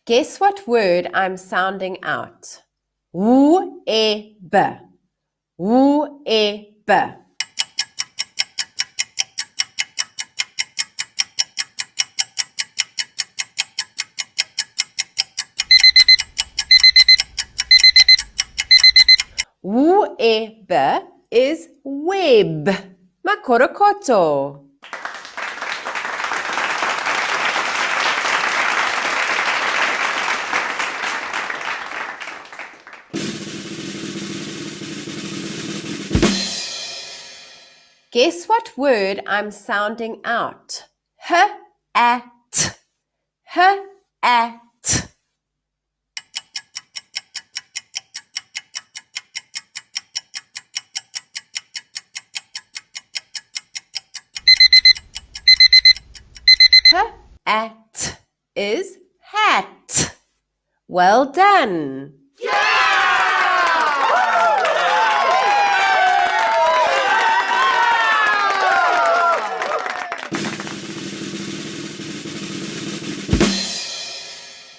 Guess what word I'm sounding out? W-E-B. W-E-B. W-E-B is web. Makorokoto. Guess what word I'm sounding out? H-at. H-at. H-at is hat. Well done.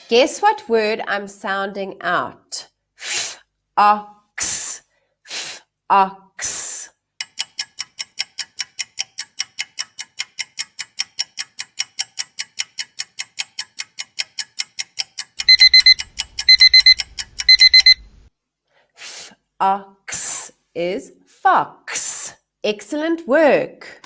Guess what word I'm sounding out? F-ox. F-ox. F-ox is fox. Excellent work.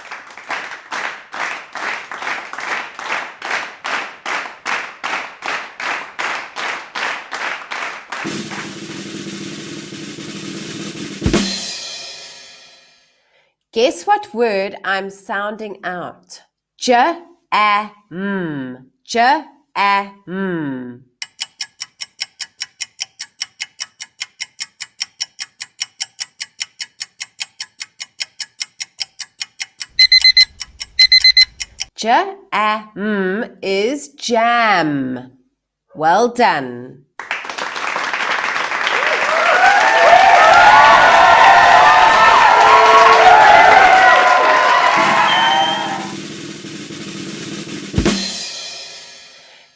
Guess what word I'm sounding out? J-a-m. J-a-m. J-a-m is jam. Well done.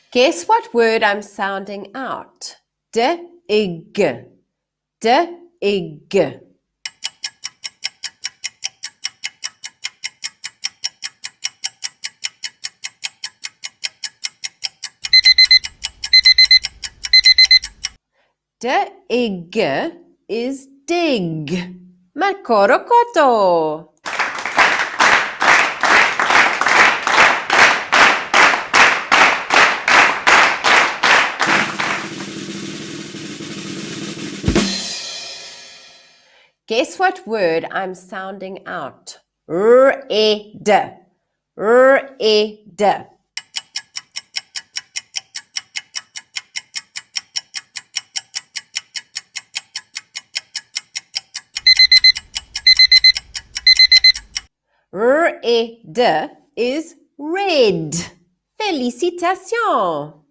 Guess what word I'm sounding out? D-ig. D-ig. D-ig is dig. Makorokoto. Guess what word I'm sounding out? R-E-D. R-E-D. R-E-D is red. Félicitations!